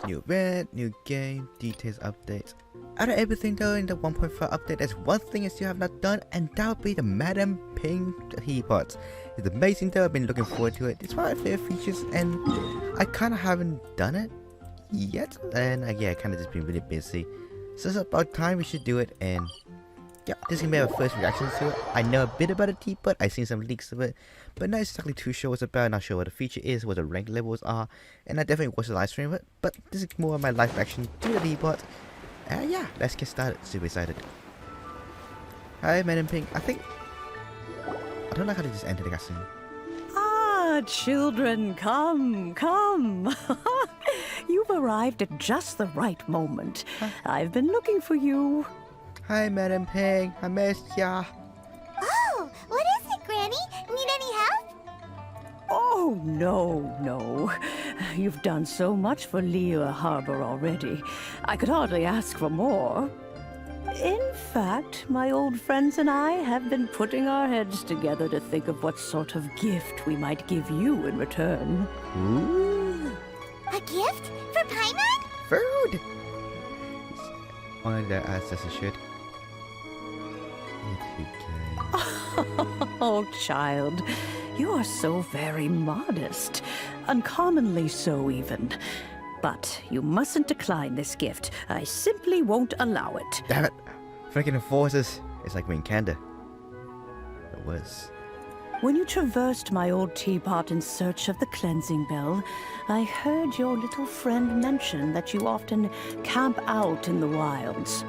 New event, new game, details updates. Out of everything though in the 1.5 update, there's one thing I still have not done, and that would be the Madam Ping teapot. It's amazing though, I've been looking forward to it. It's one of my favorite features and I kinda haven't done it yet. And yeah, I kinda just been really busy. So it's about time we should do it, and yeah, this is gonna be our first reaction to it. I know a bit about the teapot, I've seen some leaks of it, but not exactly too sure what it's about, not sure what the feature is, what the rank levels are, and I definitely watched the live stream of it, but this is more of my live reaction to the teapot. Yeah, let's get started. Super excited. Hi, Madam Ping. I don't know how to just enter the cutscene. Ah, children, come, come. You've arrived at just the right moment. Huh? I've been looking for you. Hi, Madam Ping. I missed ya. Oh, what is it, Granny? Need any help? Oh, no. You've done so much for Liyue Harbor already. I could hardly ask for more. In fact, my old friends and I have been putting our heads together to think of what sort of gift we might give you in return. Ooh. A gift? For Paimon? Food! Only that as it should. Oh, child, you are so very modest. Uncommonly so, even. But you mustn't decline this gift. I simply won't allow it. Damn it. Freaking enforcers. It's like being Kanda. It was. When you traversed my old teapot in search of the cleansing bell, I heard your little friend mention that you often camp out in the wilds.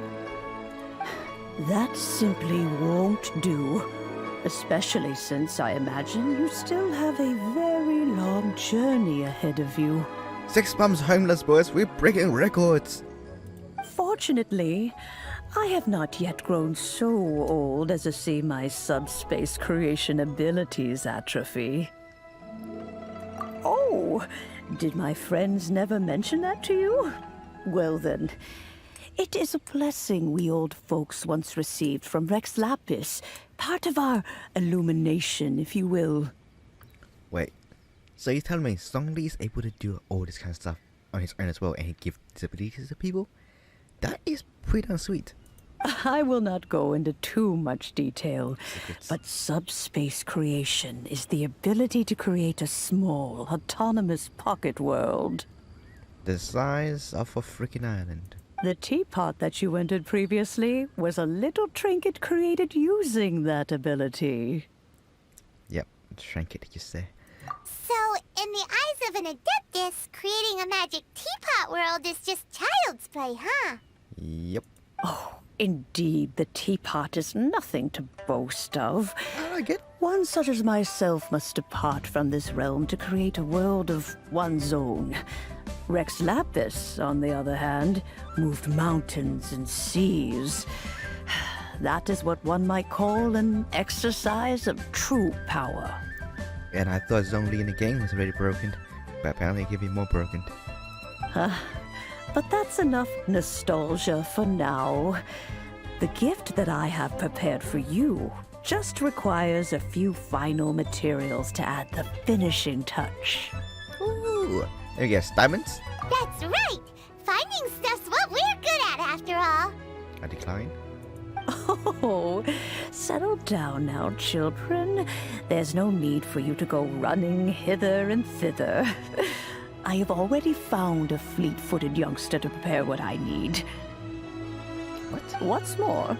That simply won't do. Especially since I imagine you still have a very long journey ahead of you. 6 months homeless, boys. We're breaking records. Fortunately, I have not yet grown so old as to see my subspace creation abilities atrophy. Oh, did my friends never mention that to you? Well then, it is a blessing we old folks once received from Rex Lapis, part of our illumination, if you will. Wait. So you tell me Songli is able to do all this kind of stuff on his own as well, and he gives disabilities to people? That is pretty darn sweet. I will not go into too much detail, Secrets. but subspace creation is the ability to create a small, autonomous pocket world. The size of a freaking island. The teapot that you entered previously was a little trinket created using that ability. Yep, trinket you say. So, in the eyes of an adeptus, creating a magic teapot world is just child's play, huh? Yep. Oh, indeed, the teapot is nothing to boast of. I like it. One such as myself must depart from this realm to create a world of one's own. Rex Lapis, on the other hand, moved mountains and seas. That is what one might call an exercise of true power. And I thought Zhongli in the game was already broken, but apparently it can be more broken. But that's enough nostalgia for now. The gift that I have prepared for you just requires a few final materials to add the finishing touch. Ooh. There you go, diamonds. That's right! Finding stuff's what we're good at, after all. I decline. Oh, settle down now, children. There's no need for you to go running hither and thither. I have already found a fleet-footed youngster to prepare what I need. What? What's more,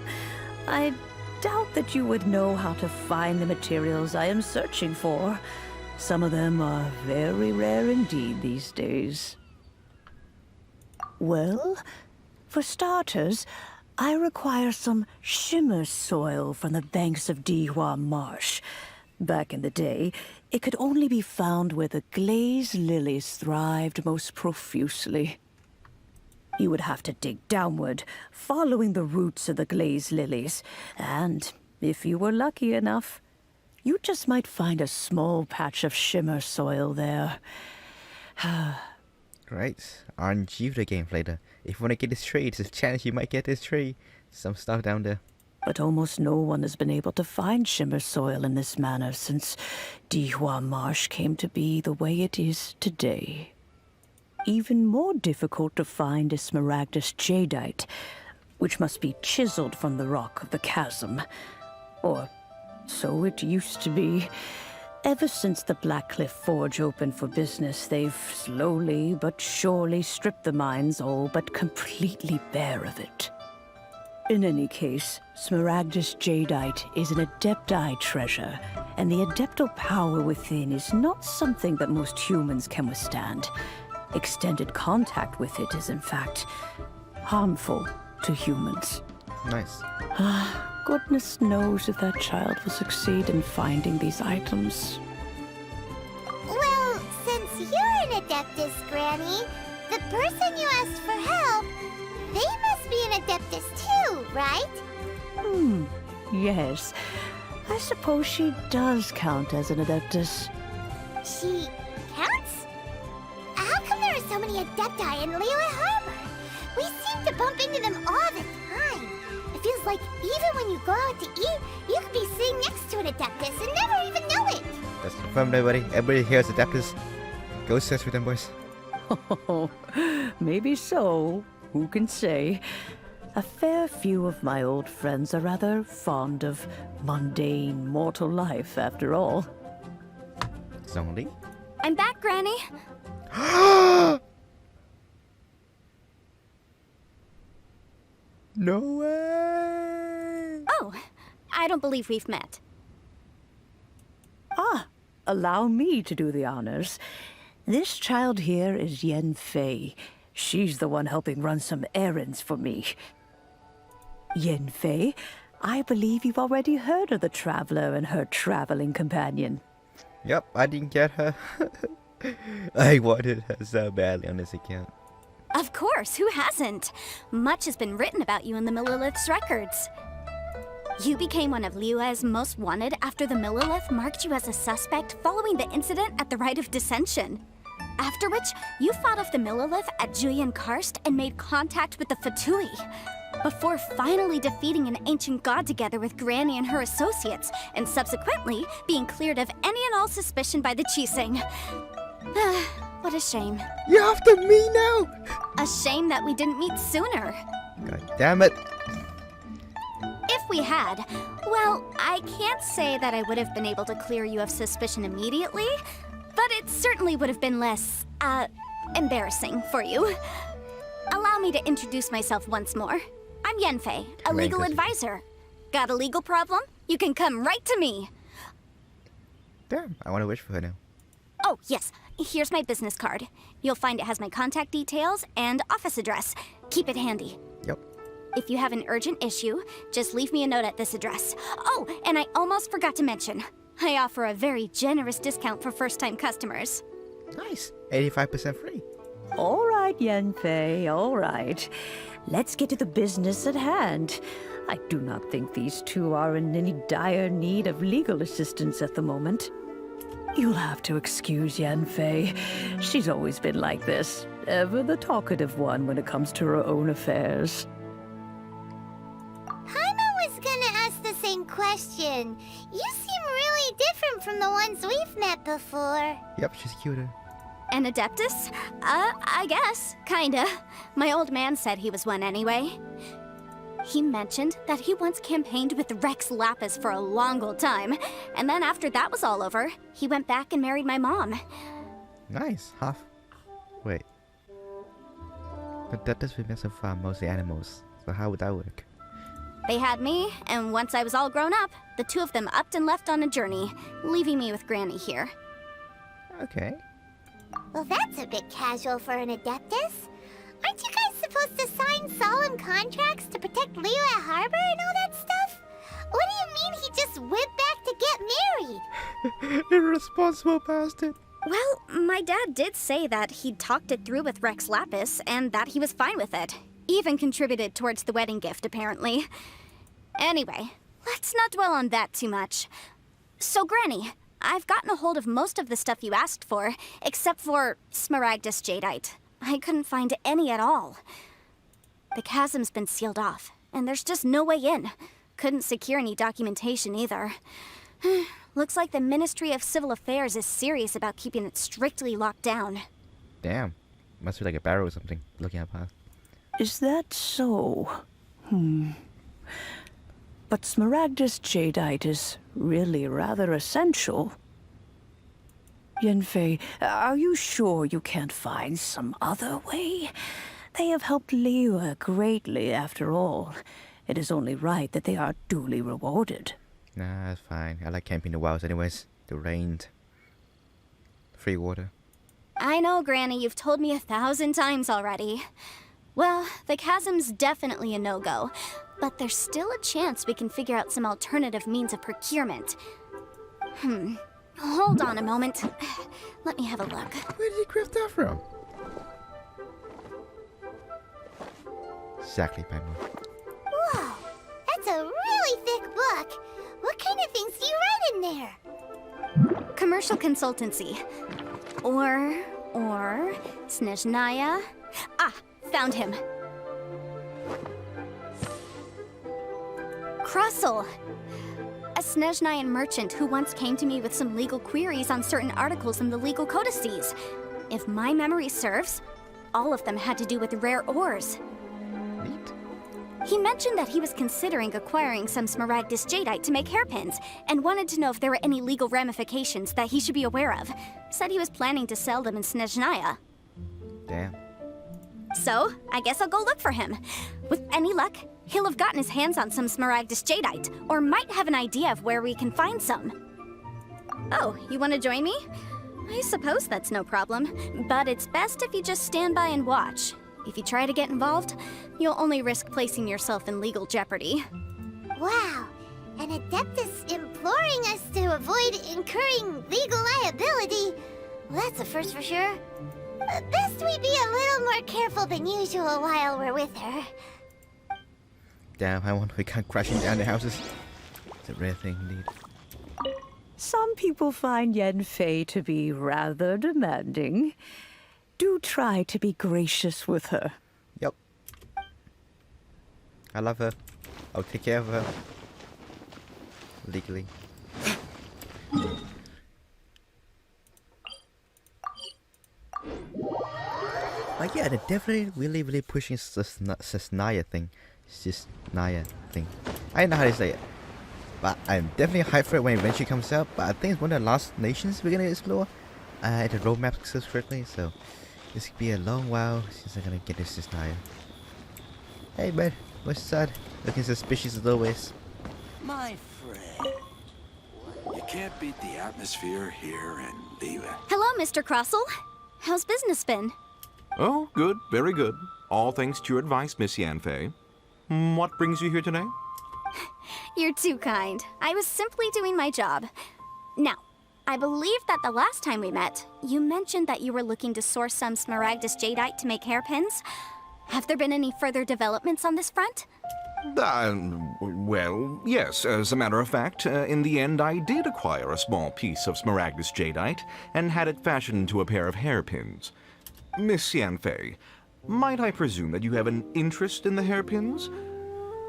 I doubt that you would know how to find the materials I am searching for. Some of them are very rare indeed these days. Well, for starters, I require some shimmer soil from the banks of Dihua Marsh. Back in the day, it could only be found where the glazed lilies thrived most profusely. You would have to dig downward, following the roots of the glazed lilies, and if you were lucky enough, you just might find a small patch of shimmer soil there. Great. RNG for the game later. If you want to get this tree, there's a chance you might get this tree. Some stuff down there. But almost no one has been able to find shimmer soil in this manner since Dihua Marsh came to be the way it is today. even more difficult to find is smaragdus jadeite, which must be chiseled from the rock of the chasm. Or so it used to be. Ever since the Blackcliff Forge opened for business, they've slowly but surely stripped the mines all but completely bare of it. In any case, smaragdus jadeite is an adepti treasure, and the adeptal power within is not something that most humans can withstand. Extended contact with it is, in fact, harmful to humans. Nice. Goodness knows if that child will succeed in finding these items. Well, since you're an Adeptus, Granny, the person you asked for help, they must be an Adeptus too, right? Yes. I suppose she does count as an Adeptus. She counts? How come there are so many Adepti in Liyue Harbor? We seem to bump into them all the time. It feels like even when you go out to eat, you could be sitting next to an Adeptus and never even know it. That's confirmed, everybody. Everybody here is Adeptus. Go search for them, boys. Oh, maybe so. Who can say? A fair few of my old friends are rather fond of mundane mortal life, after all. Zonely? I'm back, Granny. No way! Oh, I don't believe we've met. Allow me to do the honors. This child here is Yanfei. She's the one helping run some errands for me. Yanfei, I believe you've already heard of the traveler and her traveling companion. Yep, I didn't get her. I wanted her so badly on this account. Of course, who hasn't? Much has been written about you in the Millilith's records. You became one of Liyue's most wanted after the Millilith marked you as a suspect following the incident at the Rite of Dissension. After which, you fought off the Millilith at Julian Karst and made contact with the Fatui, before finally defeating an ancient god together with Granny and her associates, and subsequently being cleared of any and all suspicion by the Chiseng. What a shame. You're after me now! A shame that we didn't meet sooner. God damn it. If we had, well, I can't say that I would have been able to clear you of suspicion immediately, but it certainly would have been less, embarrassing for you. Allow me to introduce myself once more. I'm Yanfei, a legal advisor. Got a legal problem? You can come right to me. Damn, I want to wish for her now. Oh, yes. Here's my business card. You'll find it has my contact details and office address. Keep it handy. Yep. If you have an urgent issue, just leave me a note at this address. Oh, and I almost forgot to mention, I offer a very generous discount for first-time customers. Nice. 85% free. All right, Yanfei, all right. Let's get to the business at hand. I do not think these two are in any dire need of legal assistance at the moment. You'll have to excuse Yanfei. She's always been like this, ever the talkative one when it comes to her own affairs. Paimon was gonna ask the same question. You seem really different from the ones we've met before. Yep, she's cuter. An Adeptus? I guess. Kinda. My old man said he was one anyway. He mentioned that he once campaigned with Rex Lapis for a long old time, and then after that was all over, he went back and married my mom. Nice. Half. Wait. But that does we so far mostly animals. So how would that work? They had me, and once I was all grown up, the two of them upped and left on a journey, leaving me with Granny here. Okay. Well, that's a bit casual for an Adeptus. Aren't you guys supposed to sign solemn contracts to protect Liyue Harbor and all that stuff? What do you mean he just went back to get married? Irresponsible bastard. Well, my dad did say that he'd talked it through with Rex Lapis, and that he was fine with it. Even contributed towards the wedding gift, apparently. Anyway, let's not dwell on that too much. So, Granny, I've gotten a hold of most of the stuff you asked for, except for smaragdus jadeite. I couldn't find any at all. The chasm's been sealed off, and there's just no way in. Couldn't secure any documentation either. Looks like the Ministry of Civil Affairs is serious about keeping it strictly locked down. Damn. Must be like a barrel or something. Looking at path. Is that so? But Smaragdus jadeite is really rather essential. Yanfei, are you sure you can't find some other way? They have helped Liyue greatly, after all. It is only right that they are duly rewarded. Nah, that's fine. I like camping the wilds anyways. The rain. Free water. I know, Granny, you've told me 1,000 times already. Well, the chasm's definitely a no-go, but there's still a chance we can figure out some alternative means of procurement. Hold on a moment. Let me have a look. Where did he craft that from? Exactly, Pamela. Whoa, that's a really thick book. What kind of things do you write in there? Commercial consultancy. Or Snezhnaya. Ah, found him. Krusell. A Snezhnayan merchant who once came to me with some legal queries on certain articles in the legal codices. If my memory serves, all of them had to do with rare ores. Neat. He mentioned that he was considering acquiring some Smaragdus jadeite to make hairpins, and wanted to know if there were any legal ramifications that he should be aware of. Said he was planning to sell them in Snezhnaya. Damn. So, I guess I'll go look for him. With any luck, he'll have gotten his hands on some Smaragdus jadeite, or might have an idea of where we can find some. Oh, you want to join me? I suppose that's no problem, but it's best if you just stand by and watch. If you try to get involved, you'll only risk placing yourself in legal jeopardy. Wow, an Adeptus imploring us to avoid incurring legal liability. Well, that's a first for sure. Best we be a little more careful than usual while we're with her. Damn, I wonder if we can't crashing down the houses. It's a rare thing indeed. Some people find Yanfei to be rather demanding. Do try to be gracious with her. Yep. I love her. I'll take care of her. Legally. But yeah, they're definitely really pushing Snezhnaya thing. Snezhnaya thing. I don't know how to say it. But I'm definitely hyped for it when it eventually comes out. But I think it's one of the last nations we're gonna explore. The roadmap says correctly, so this could be a long while since I'm gonna get this Snezhnaya. Hey man, what's sad? Looking suspicious as always. My friend, you can't beat the atmosphere here in Liyue. Hello, Mr. Krusell. How's business been? Oh, good, very good. All thanks to your advice, Miss Yanfei. What brings you here today? You're too kind. I was simply doing my job. Now, I believe that the last time we met, you mentioned that you were looking to source some Smaragdus jadeite to make hairpins. Have there been any further developments on this front? Well, yes. As a matter of fact, in the end, I did acquire a small piece of Smaragdus jadeite and had it fashioned into a pair of hairpins. Miss Yanfei, might I presume that you have an interest in the hairpins?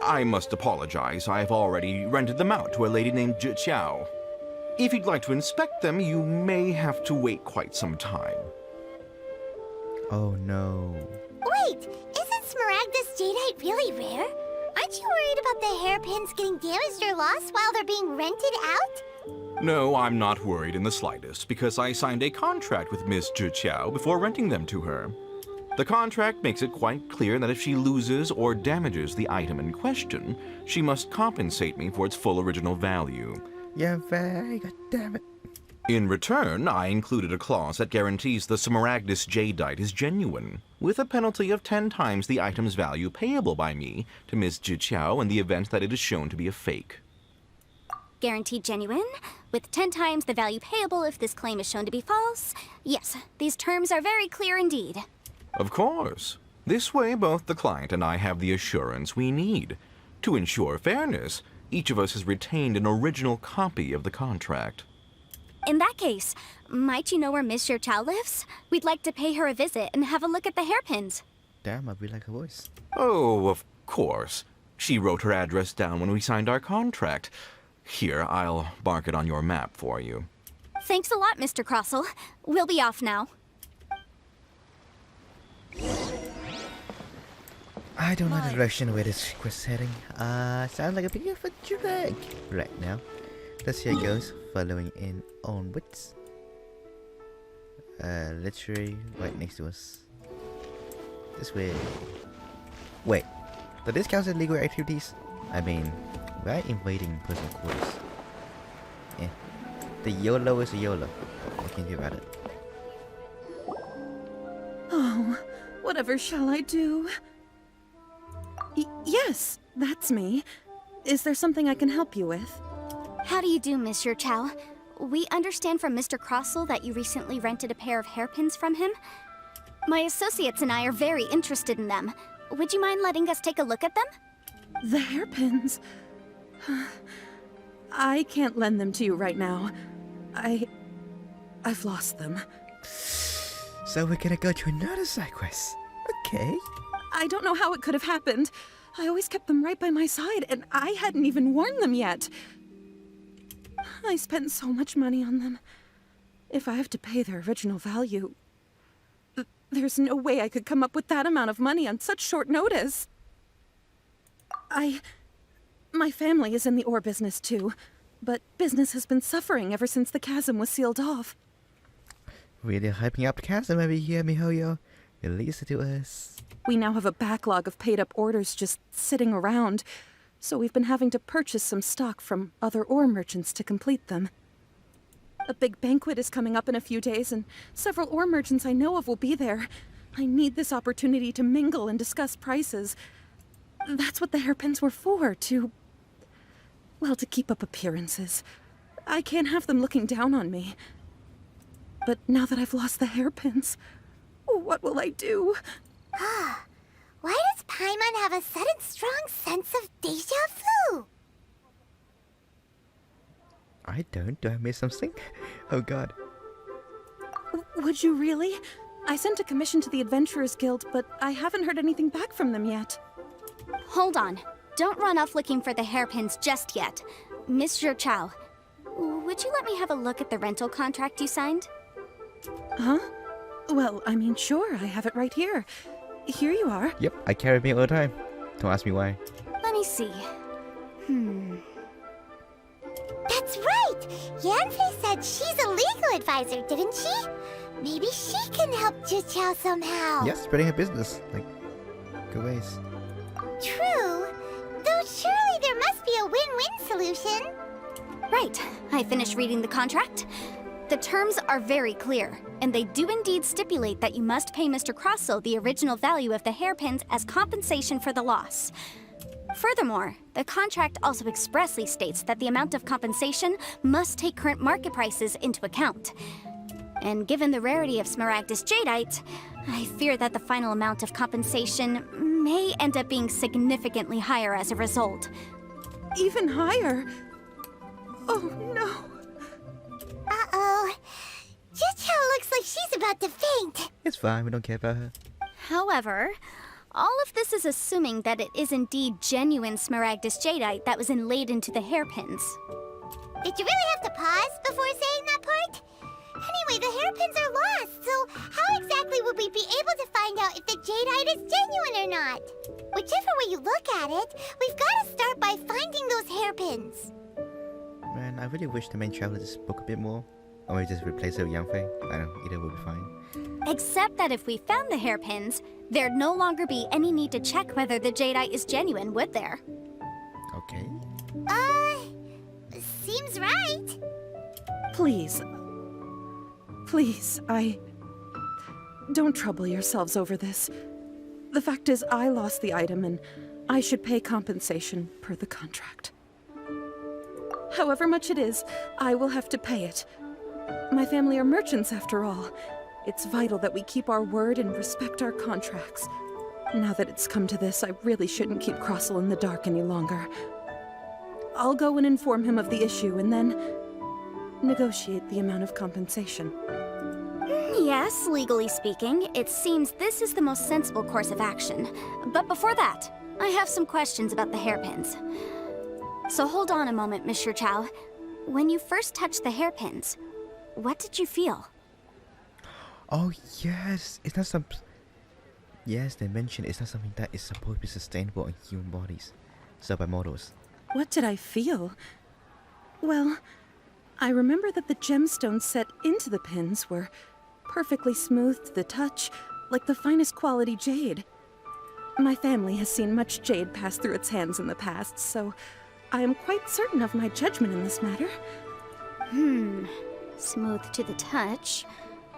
I must apologize. I've already rented them out to a lady named Zhiqiao. If you'd like to inspect them, you may have to wait quite some time. Oh no. Wait, isn't Smaragdus jadeite really rare? Aren't you worried about the hairpins getting damaged or lost while they're being rented out? No, I'm not worried in the slightest, because I signed a contract with Miss Zhiqiao before renting them to her. The contract makes it quite clear that if she loses or damages the item in question, she must compensate me for its full original value. Yeah, very god damn it. In return, I included a clause that guarantees the Smaragdus jadeite is genuine, with a penalty of 10 times the item's value payable by me to Miss Zhiqiao in the event that it is shown to be a fake. Guaranteed genuine, with 10 times the value payable if this claim is shown to be false. Yes, these terms are very clear indeed. Of course. This way, both the client and I have the assurance we need. To ensure fairness, each of us has retained an original copy of the contract. In that case, might you know where Miss Zhiqiao lives? We'd like to pay her a visit and have a look at the hairpins. Damn, I really like her voice. Oh, of course. She wrote her address down when we signed our contract. Here, I'll mark it on your map for you. Thanks a lot, Mr. Krusell. We'll be off now. I don't know the direction where this quest is heading. Sounds like a bit of a drag right now. Let's see how it goes. Following in onwards. Literally right next to us. This way. Wait. Do this count as illegal activities? I mean, we're invading personal quarters. Yeah. The YOLO is a YOLO. What can you do about it? Oh, whatever shall I do? Yes, that's me. Is there something I can help you with? How do you do, Monsieur Chow? We understand from Mr. Crossell that you recently rented a pair of hairpins from him. My associates and I are very interested in them. Would you mind letting us take a look at them? The hairpins? I can't lend them to you right now. I've lost them. So we're gonna go to another side quest. Okay. I don't know how it could have happened. I always kept them right by my side, and I hadn't even worn them yet. I spent so much money on them. If I have to pay their original value, there's no way I could come up with that amount of money on such short notice. My family is in the ore business too, but business has been suffering ever since the chasm was sealed off. Really hyping up the chasm over here, MiHoYo. Release it to us. We now have a backlog of paid-up orders just sitting around, so we've been having to purchase some stock from other ore merchants to complete them. A big banquet is coming up in a few days, and several ore merchants I know of will be there. I need this opportunity to mingle and discuss prices. That's what the hairpins were for, to keep up appearances. I can't have them looking down on me. But now that I've lost the hairpins, what will I do? Why does Paimon have a sudden strong sense of deja vu? I don't. Do I miss something? Oh god. Would you really? I sent a commission to the Adventurers Guild, but I haven't heard anything back from them yet. Hold on. Don't run off looking for the hairpins just yet. Monsieur Chow, would you let me have a look at the rental contract you signed? Huh? Well, I mean, sure, I have it right here. Here you are. Yep, I carry me all the time. Don't ask me why. Let me see. That's right! Yanfei said she's a legal advisor, didn't she? Maybe she can help Jichao somehow. Yes, spreading her business. Like, good ways. True. Though surely there must be a win-win solution. Right. I finished reading the contract. The terms are very clear, and they do indeed stipulate that you must pay Mr. Crossell the original value of the hairpins as compensation for the loss. Furthermore, the contract also expressly states that the amount of compensation must take current market prices into account. And given the rarity of Smaragdus Jadeite, I fear that the final amount of compensation may end up being significantly higher as a result. Even higher? Oh, no. Uh-oh. Jichao looks like she's about to faint. It's fine, we don't care about her. However, all of this is assuming that it is indeed genuine Smaragdus Jadeite that was inlaid into the hairpins. Did you really have to pause before saying that part? Anyway, the hairpins are lost, so how exactly would we be able to find out if the jadeite is genuine or not? Whichever way you look at it, we've got to start by finding those hairpins. Man, I really wish the main traveler just spoke a bit more. Or maybe just replace it with Yanfei. I don't know, either will be fine. Except that if we found the hairpins, there'd no longer be any need to check whether the jadeite is genuine, would there? Okay. Seems right. Please. Please, don't trouble yourselves over this. The fact is, I lost the item, and I should pay compensation per the contract. However much it is, I will have to pay it. My family are merchants, after all. It's vital that we keep our word and respect our contracts. Now that it's come to this, I really shouldn't keep Crossell in the dark any longer. I'll go and inform him of the issue, and then negotiate the amount of compensation. Yes, legally speaking, it seems this is the most sensible course of action. But before that, I have some questions about the hairpins. So hold on a moment, Monsieur Chow. When you first touched the hairpins, what did you feel? Oh yes, it's not some. Yes, they mentioned it's not something that is supposed to be sustainable in human bodies, so by mortals. What did I feel? Well, I remember that the gemstones set into the pins were perfectly smooth to the touch, like the finest quality jade. My family has seen much jade pass through its hands in the past, so I am quite certain of my judgment in this matter. Smooth to the touch.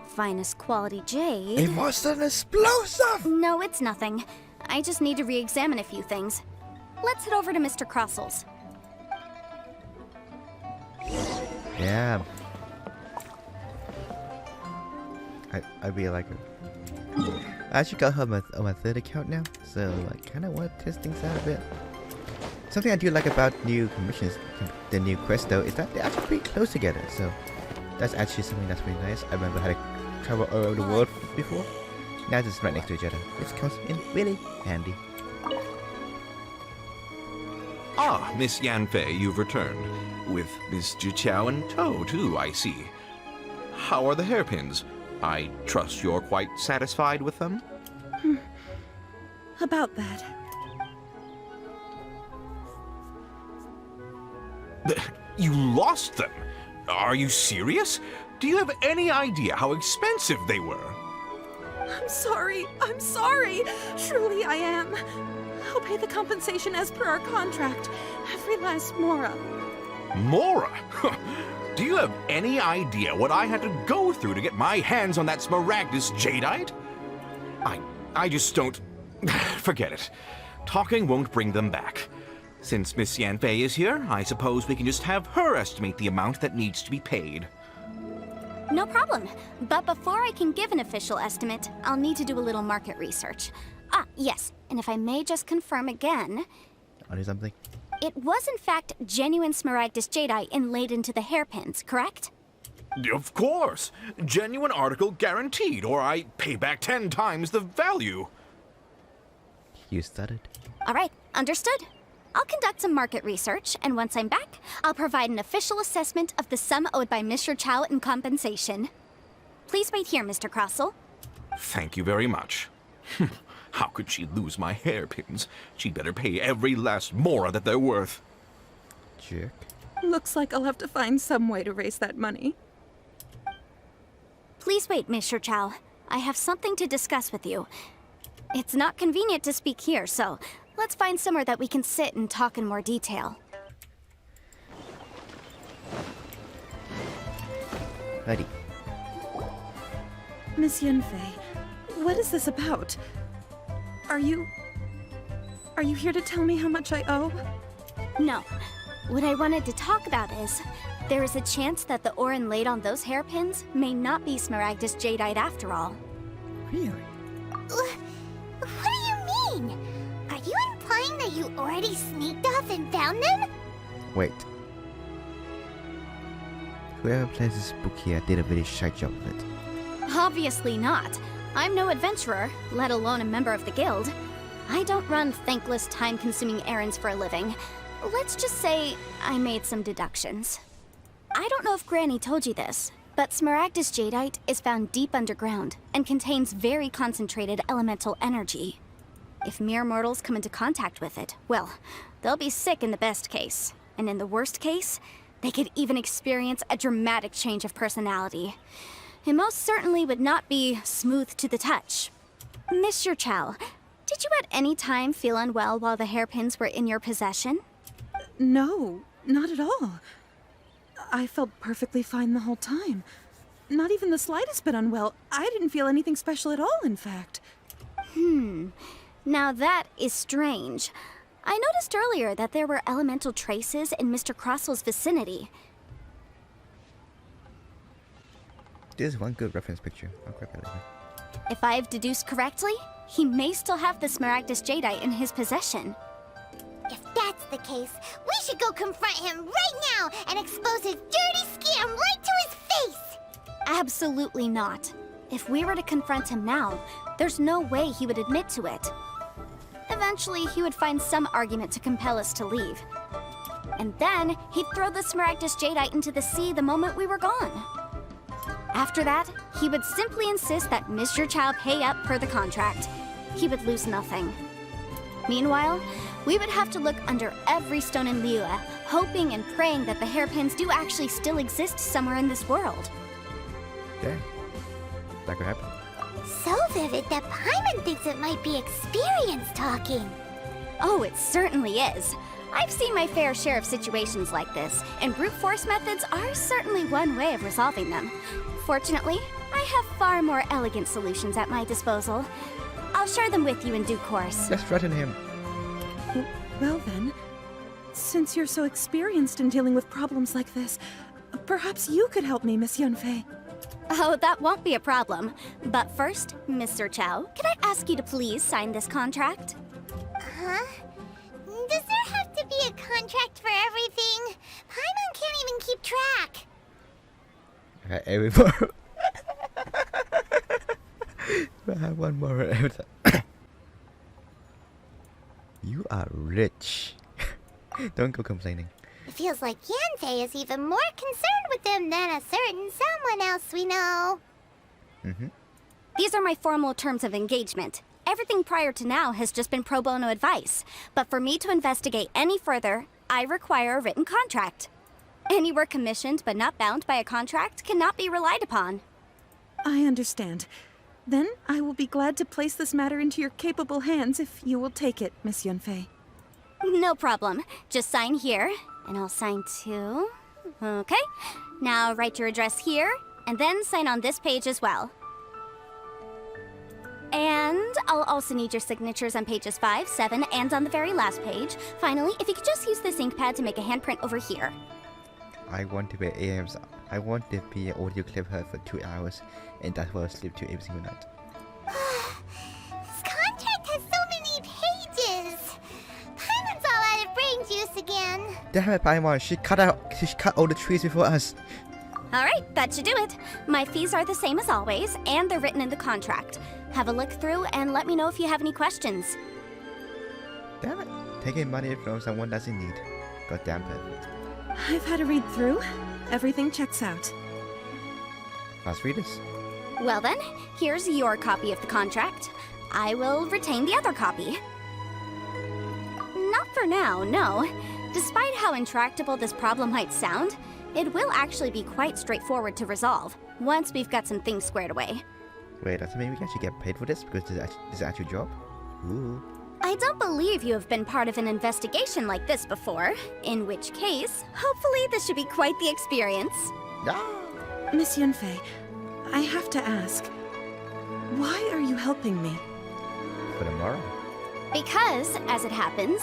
Finest quality jade. It was an explosive! No, it's nothing. I just need to re-examine a few things. Let's head over to Mr. Crossell's. Yeah. I really like her. I actually got her on my third account now, so I kind of want to test things out a bit. Something I do like about new commissions, the new quest though, is that they're actually pretty close together, so that's actually something that's really nice. I remember I had to travel all over the world before. Now it's right next to each other, which comes in really handy. Ah, Miss Yanfei, you've returned. With Miss Jiqiao in tow, too, I see. How are the hairpins? I trust you're quite satisfied with them? About that. You lost them? Are you serious? Do you have any idea how expensive they were? I'm sorry. I'm sorry. Truly I am. I'll pay the compensation as per our contract. Every last mora. Mora? Do you have any idea what I had to go through to get my hands on that Smaragdus jadeite? I just don't... Forget it. Talking won't bring them back. Since Miss Yanfei is here, I suppose we can just have her estimate the amount that needs to be paid. No problem. But before I can give an official estimate, I'll need to do a little market research. Ah, yes. And if I may just confirm again... I'll do something. It was in fact genuine Smaragdus jadeite inlaid into the hairpins, correct? Of course. Genuine article guaranteed, or I pay back 10 times the value. You started. All right, understood. I'll conduct some market research, and once I'm back, I'll provide an official assessment of the sum owed by Mr. Chow in compensation. Please wait here, Mr. Crossell. Thank you very much. How could she lose my hairpins? She'd better pay every last mora that they're worth. Jerk. Looks like I'll have to find some way to raise that money. Please wait, Mr. Chow. I have something to discuss with you. It's not convenient to speak here, so let's find somewhere that we can sit and talk in more detail. Ready. Miss Yanfei, what is this about? Are you here to tell me how much I owe? No. What I wanted to talk about is, there is a chance that the ore inlaid on those hairpins may not be Smaragdus jadeite after all. Really? What do you mean? Are you implying that you already sneaked off and found them? Wait. Whoever plans this book here did a really shite job of it. Obviously not. I'm no adventurer, let alone a member of the guild. I don't run thankless, time-consuming errands for a living. Let's just say I made some deductions. I don't know if Granny told you this, but Smaragdus jadeite is found deep underground and contains very concentrated elemental energy. If mere mortals come into contact with it, well, they'll be sick in the best case. And in the worst case, they could even experience a dramatic change of personality. It most certainly would not be smooth to the touch. Mr. Chow, did you at any time feel unwell while the hairpins were in your possession? No, not at all. I felt perfectly fine the whole time. Not even the slightest bit unwell. I didn't feel anything special at all, in fact. Now that is strange. I noticed earlier that there were elemental traces in Mr. Crossell's vicinity. There's one good reference picture. I'll grab it later. If I've deduced correctly, he may still have the Smaragdus jadeite in his possession. If that's the case, we should go confront him right now and expose his dirty scam right to his face! Absolutely not. If we were to confront him now, there's no way he would admit to it. Eventually, he would find some argument to compel us to leave. And then, he'd throw the Smaragdus jadeite into the sea the moment we were gone. After that, he would simply insist that Mr. Chow pay up per the contract. he would lose nothing. Meanwhile, we would have to look under every stone in Liyue, hoping and praying that the hairpins do actually still exist somewhere in this world. Dang. That could happen. So vivid that Paimon thinks it might be experience talking. Oh, it certainly is. I've seen my fair share of situations like this, and brute force methods are certainly one way of resolving them. Fortunately, I have far more elegant solutions at my disposal. I'll share them with you in due course. Let's threaten him. Well then, since you're so experienced in dealing with problems like this, perhaps you could help me, Miss Yanfei. Oh, that won't be a problem. But first, Mr. Chow, can I ask you to please sign this contract? Huh? Does there have to be a contract for everything? Paimon can't even keep track. Okay, every more. I have one more every time. You are rich. Don't go complaining. It feels like Yanfei is even more concerned with them than a certain someone else we know. These are my formal terms of engagement. Everything prior to now has just been pro bono advice. But for me to investigate any further, I require a written contract. Any work commissioned but not bound by a contract cannot be relied upon. I understand. Then I will be glad to place this matter into your capable hands if you will take it, Miss Yanfei. No problem. Just sign here, and I'll sign too. Okay. Now write your address here, and then sign on this page as well. And I'll also need your signatures on pages 5, 7, and on the very last page. Finally, if you could just use this ink pad to make a handprint over here. I want to be AM's. I want to be an audio clip her for 2 hours, and that's what I sleep to every single night. This contract has so many pages. Paimon's all out of brain juice again. Damn it, Paimon! She cut all the trees before us. Alright, that should do it. My fees are the same as always, and they're written in the contract. Have a look through and let me know if you have any questions. Damn it! Taking money from someone doesn't need. Goddamn perfect. I've had a read through. Everything checks out. Fast readers. Well then, here's your copy of the contract. I will retain the other copy. Not for now, no. Despite how intractable this problem might sound, it will actually be quite straightforward to resolve, once we've got some things squared away. Wait, does it mean we can actually get paid for this because this is actual job? Ooh. I don't believe you have been part of an investigation like this before, in which case, hopefully this should be quite the experience. Yeah. Miss Yanfei, I have to ask, why are you helping me? For tomorrow. Because, as it happens,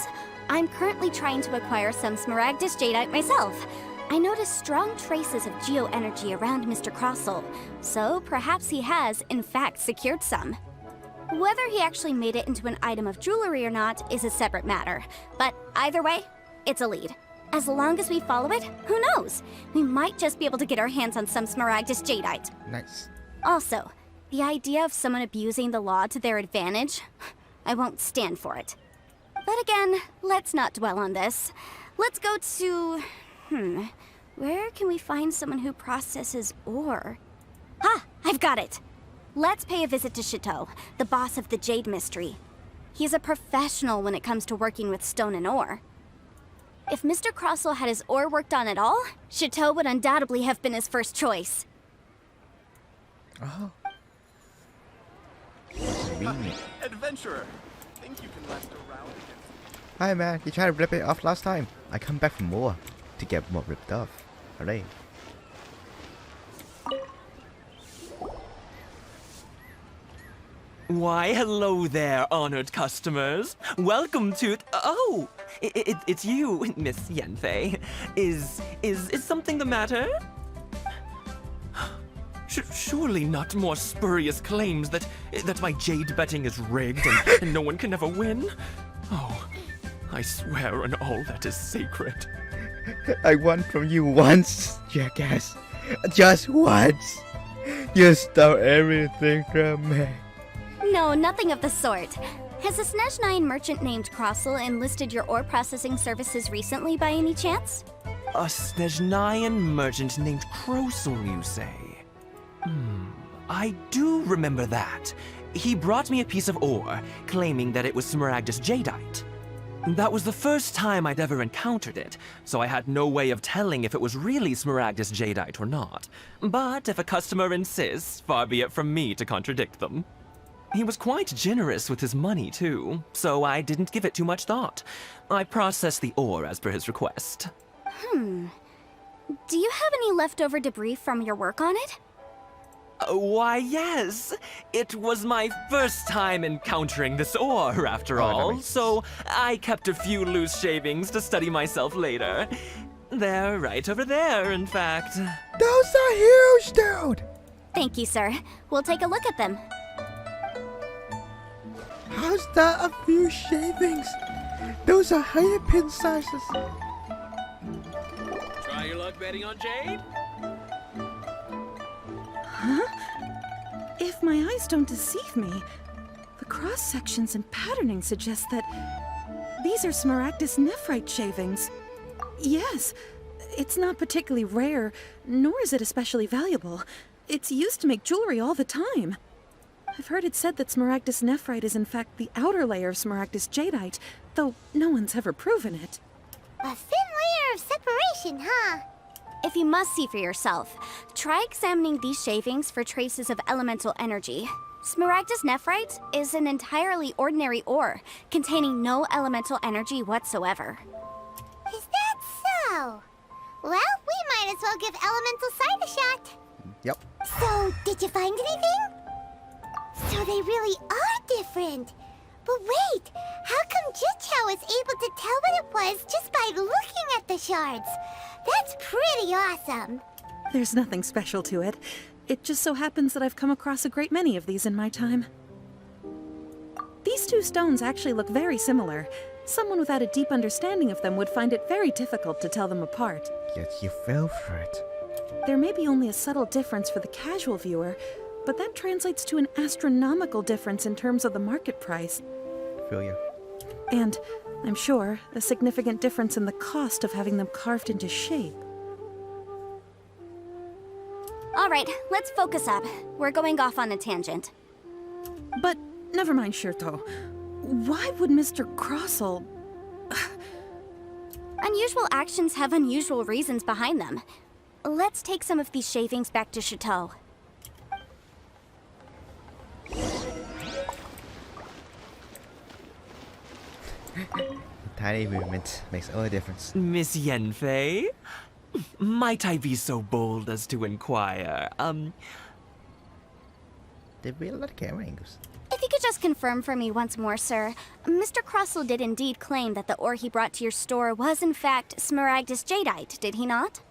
I'm currently trying to acquire some Smaragdus Jadeite myself. I noticed strong traces of geoenergy around Mr. Crossel, so perhaps he has, in fact, secured some. Whether he actually made it into an item of jewelry or not is a separate matter, but either way, it's a lead. As long as we follow it, who knows? We might just be able to get our hands on some Smaragdus Jadeite. Nice. Also, the idea of someone abusing the law to their advantage, I won't stand for it. But again, let's not dwell on this. Let's go to... where can we find someone who processes ore? I've got it! Let's pay a visit to Chateau, the boss of the Jade Mystery. He's a professional when it comes to working with stone and ore. If Mr. Crossel had his ore worked on at all, Chateau would undoubtedly have been his first choice. Oh. Adventurer, think you can last around against... Hi man, you tried to rip it off last time. I come back for more. To get more ripped off. Hooray. Why, hello there, honored customers. Welcome to... Oh, it's you, Miss Yanfei. Is something the matter? Surely not more spurious claims that my jade betting is rigged and no one can ever win? Oh, I swear on all that is sacred. I won from you once, jackass. Just once. You stole everything from me. No, nothing of the sort. Has a Snezhnine merchant named Crossel enlisted your ore processing services recently by any chance? A Snezhnine merchant named Crossel, you say? I do remember that. he brought me a piece of ore, claiming that it was Smaragdus jadeite. That was the first time I'd ever encountered it, so I had no way of telling if it was really Smaragdus jadeite or not. But if a customer insists, far be it from me to contradict them. He was quite generous with his money, too, so I didn't give it too much thought. I processed the ore as per his request. Do you have any leftover debris from your work on it? Why, yes. It was my first time encountering this ore, after all, so I kept a few loose shavings to study myself later. They're right over there, in fact. Those are huge, dude! Thank you, sir. We'll take a look at them. How's that a few shavings? Those are hairpin sizes. Try your luck betting on Jade? If my eyes don't deceive me, the cross-sections and patterning suggest that these are Smaragdus nephrite shavings. Yes, it's not particularly rare, nor is it especially valuable. It's used to make jewelry all the time. I've heard it said that Smaragdus nephrite is in fact the outer layer of Smaragdus jadeite, though no one's ever proven it. A thin layer of separation, huh? If you must see for yourself, try examining these shavings for traces of elemental energy. Smaragdus nephrite is an entirely ordinary ore, containing no elemental energy whatsoever. Is that so? Well, we might as well give elemental sight a shot. Yep. So, did you find anything? So they really are different. But wait, how come Jichao was able to tell what it was just by looking at the shards? That's pretty awesome. There's nothing special to it. It just so happens that I've come across a great many of these in my time. These two stones actually look very similar. Someone without a deep understanding of them would find it very difficult to tell them apart. Yet you fell for it. There may be only a subtle difference for the casual viewer, but that translates to an astronomical difference in terms of the market price. Feel you. And, I'm sure, a significant difference in the cost of having them carved into shape. All right, let's focus up. We're going off on a tangent. But, never mind, Shirto. Why would Mr. Crossell... Unusual actions have unusual reasons behind them. Let's take some of these shavings back to Chateau. Tiny movement makes all the difference. Miss Yanfei? Might I be so bold as to inquire, They really a lot of camera angles. If you could just confirm for me once more, sir. Mr. Crossell did indeed claim that the ore he brought to your store was in fact Smaragdus jadeite, did he not?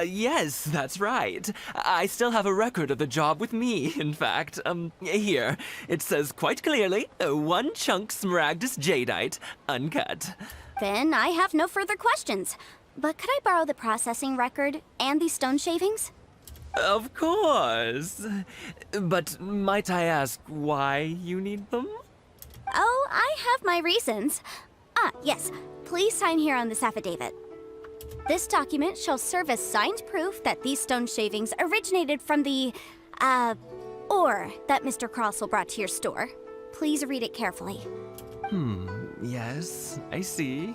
Yes, that's right. I still have a record of the job with me, in fact. Here. It says quite clearly, 1 chunk Smaragdus jadeite, uncut. Then I have no further questions. But could I borrow the processing record and these stone shavings? Of course. But might I ask why you need them? Oh, I have my reasons. Ah, yes. Please sign here on this affidavit. This document shall serve as signed proof that these stone shavings originated from the, ore that Mr. Crossell brought to your store. Please read it carefully. Yes, I see.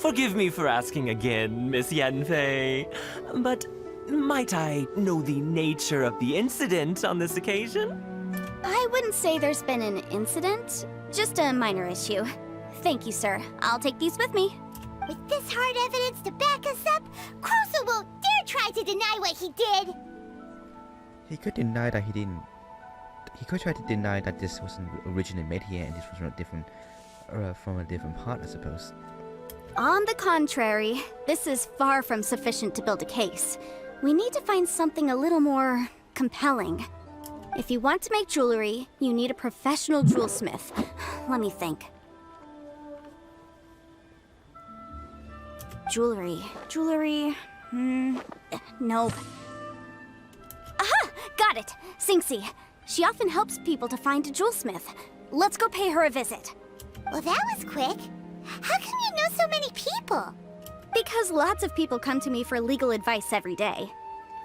Forgive me for asking again, Miss Yanfei, but might I know the nature of the incident on this occasion? I wouldn't say there's been an incident, just a minor issue. Thank you, sir. I'll take these with me. With this hard evidence to back us up, Crossell won't dare try to deny what he did. He could deny that he didn't. He could try to deny that this wasn't originally made here and this was from a different part, I suppose. On the contrary, this is far from sufficient to build a case. We need to find something a little more compelling. If you want to make jewelry, you need a professional jewelsmith. Let me think. Jewelry, nope. Aha! Got it! Singxi. She often helps people to find a jewelsmith. Let's go pay her a visit. Well, that was quick. How come you know so many people? Because lots of people come to me for legal advice every day.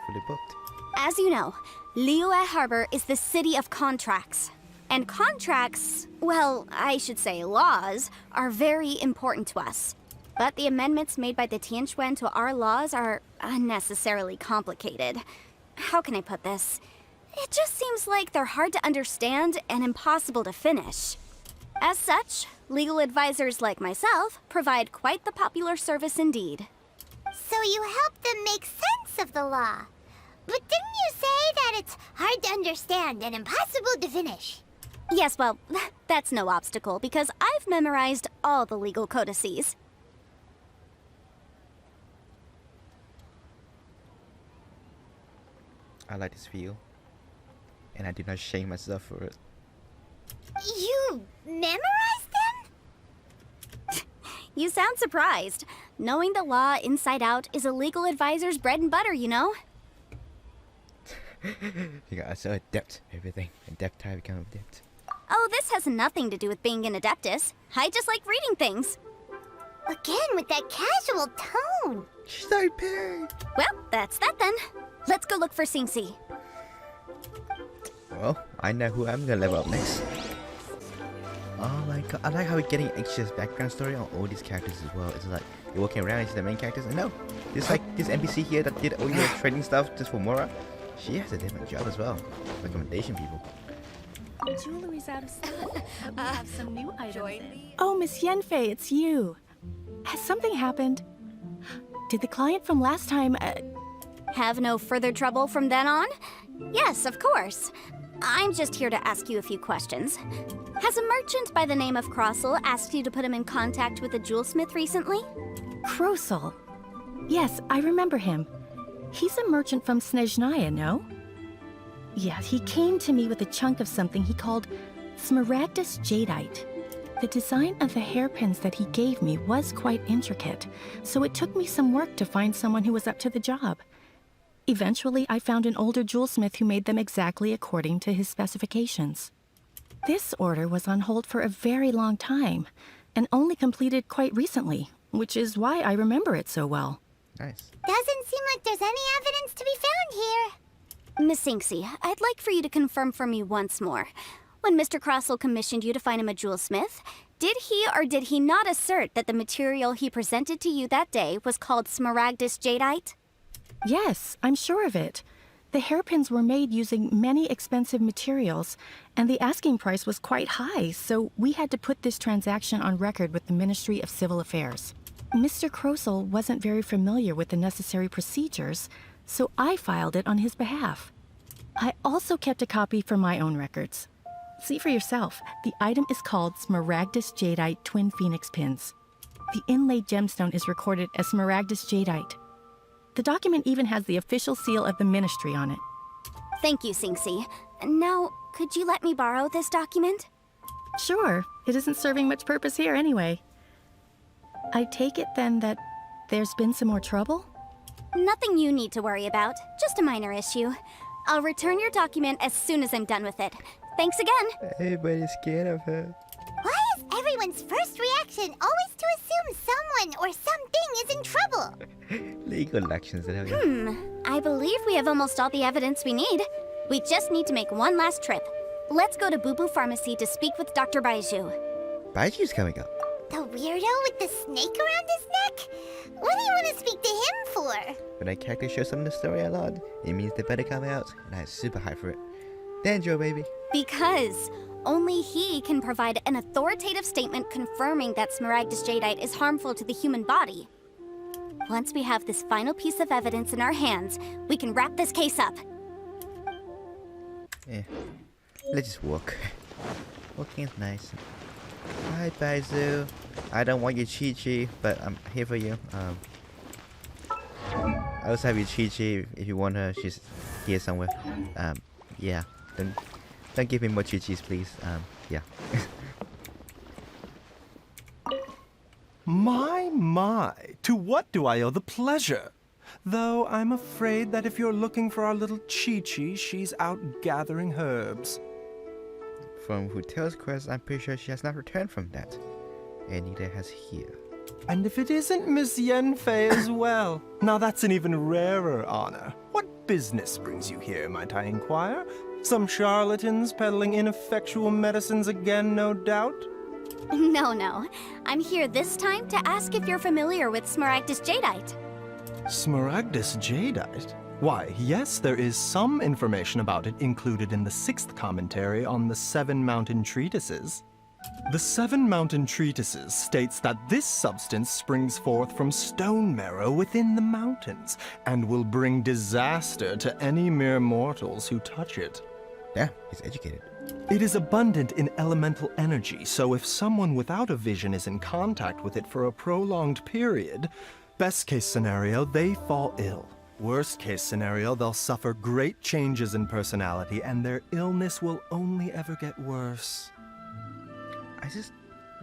Fully booked. As you know, Liyue Harbor is the city of contracts. And contracts, well, I should say laws, are very important to us. But the amendments made by the Tianquan to our laws are unnecessarily complicated. How can I put this? It just seems like they're hard to understand and impossible to finish. As such, legal advisors like myself provide quite the popular service indeed. So you help them make sense of the law. But didn't you say that it's hard to understand and impossible to finish? Yes, well, that's no obstacle because I've memorized all the legal codices. I like this feel, and I do not shame myself for it. You memorized them? You sound surprised. Knowing the law inside out is a legal advisor's bread and butter, you know? You got so adept everything. Adept, I become adept. Oh, this has nothing to do with being an adeptus. I just like reading things. Again with that casual tone. She's so big. Well, that's that then. Let's go look for Singsi. Well, I know who I'm gonna level up next. Oh my god, I like how we're getting anxious background story on all these characters as well. It's like you're walking around and see the main characters, and no, there's like this NPC here that did all your trading stuff just for Mora. She has a different job as well. Recommendation people. Jewelry's out of stock, but we have some new items in. Oh, Miss Yanfei, it's you. Has something happened? Did the client from last time... Have no further trouble from then on? Yes, of course. I'm just here to ask you a few questions. Has a merchant by the name of Crossel asked you to put him in contact with a jewelsmith recently? Crossel? Yes, I remember him. He's a merchant from Snezhnaya, no? Yeah, he came to me with a chunk of something he called Smaragdus Jadeite. The design of the hairpins that he gave me was quite intricate, so it took me some work to find someone who was up to the job. Eventually, I found an older jewelsmith who made them exactly according to his specifications. This order was on hold for a very long time, and only completed quite recently, which is why I remember it so well. Nice. Doesn't seem like there's any evidence to be found here. Miss Singsi, I'd like for you to confirm for me once more. When Mr. Crossel commissioned you to find him a jewelsmith, did he or did he not assert that the material he presented to you that day was called Smaragdus Jadeite? Yes, I'm sure of it. The hairpins were made using many expensive materials, and the asking price was quite high, so we had to put this transaction on record with the Ministry of Civil Affairs. Mr. Crossel wasn't very familiar with the necessary procedures, so I filed it on his behalf. I also kept a copy for my own records. See for yourself, the item is called Smaragdus Jadeite Twin Phoenix Pins. The inlaid gemstone is recorded as Smaragdus Jadeite. The document even has the official seal of the ministry on it. Thank you, Singsi. Now, could you let me borrow this document? Sure, it isn't serving much purpose here anyway. I take it then that there's been some more trouble? Nothing you need to worry about, just a minor issue. I'll return your document as soon as I'm done with it. Thanks again! Everybody's scared of her. Why is everyone's first reaction always to assume someone or something is in trouble? Legal actions that I believe we have almost all the evidence we need. We just need to make one last trip. Let's go to Boo Boo Pharmacy to speak with Dr. Baiju. Baiju's coming up. The weirdo with the snake around his neck? What do you want to speak to him for? When a character shows them the story a lot, it means they better come out, and I'm super hyped for it. Danger, baby. Because only he can provide an authoritative statement confirming that Smaragdus Jadeite is harmful to the human body. Once we have this final piece of evidence in our hands, we can wrap this case up. Yeah. Let's just walk. Walking is nice. Hi, Baizu. I don't want your Chi-Chi, but I'm here for you. I also have your Chi-Chi if you want her. She's here somewhere. Yeah. Don't give me more Chi-Chis, please. Yeah. My, to what do I owe the pleasure? Though I'm afraid that if you're looking for our little Chi-Chi, she's out gathering herbs. From Hotel's quest, I'm pretty sure she has not returned from that. And neither has here. And if it isn't Miss Yanfei as well, now that's an even rarer honor. What business brings you here, might I inquire? Some charlatans peddling ineffectual medicines again, no doubt? No. I'm here this time to ask if you're familiar with Smaragdus jadeite. Smaragdus jadeite? Why, yes, there is some information about it included in the 6th commentary on the 7 Mountain Treatises. The 7 Mountain Treatises states that this substance springs forth from stone marrow within the mountains, and will bring disaster to any mere mortals who touch it. Yeah, he's educated. It is abundant in elemental energy, so if someone without a vision is in contact with it for a prolonged period, best case scenario, they fall ill. Worst case scenario, they'll suffer great changes in personality, and their illness will only ever get worse.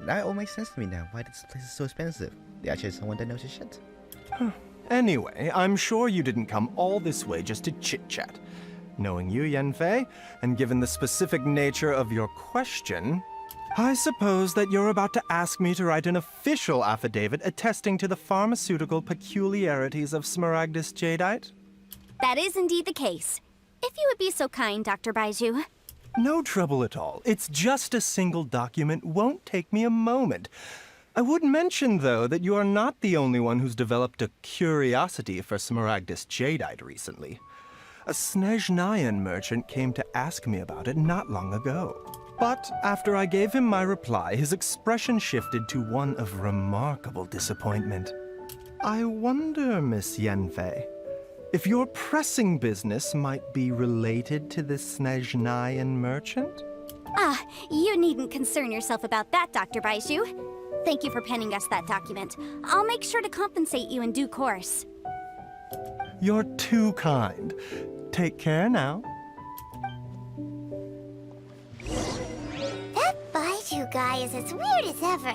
That all makes sense to me now. Why this place is so expensive? They actually have someone that knows his shit. Anyway, I'm sure you didn't come all this way just to chit-chat. Knowing you, Yanfei, and given the specific nature of your question, I suppose that you're about to ask me to write an official affidavit attesting to the pharmaceutical peculiarities of Smaragdus jadeite? That is indeed the case. If you would be so kind, Dr. Baiju. No trouble at all. It's just a single document. Won't take me a moment. I would mention, though, that you are not the only one who's developed a curiosity for Smaragdus jadeite recently. A Snezhnayan merchant came to ask me about it not long ago. But after I gave him my reply, his expression shifted to one of remarkable disappointment. I wonder, Miss Yanfei, if your pressing business might be related to the Snezhnayan merchant? You needn't concern yourself about that, Dr. Baiju. Thank you for penning us that document. I'll make sure to compensate you in due course. You're too kind. Take care now. That Baiju guy is as weird as ever.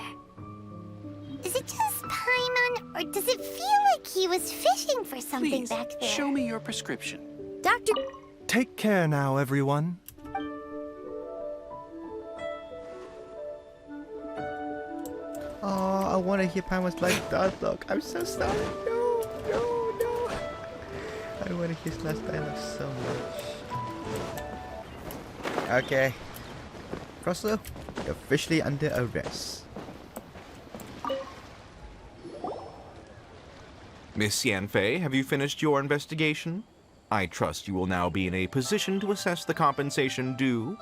Is it just Paimon, or does it feel like he was fishing for something Please, back there? show me your prescription. Dr. Take care now, everyone. Oh, I want to hear Paimon's last dialogue. I'm so sorry. No. I want to hear his last dialogue so much. Okay. Crosser, you're officially under arrest. Miss Yanfei, have you finished your investigation? I trust you will now be in a position to assess the compensation due.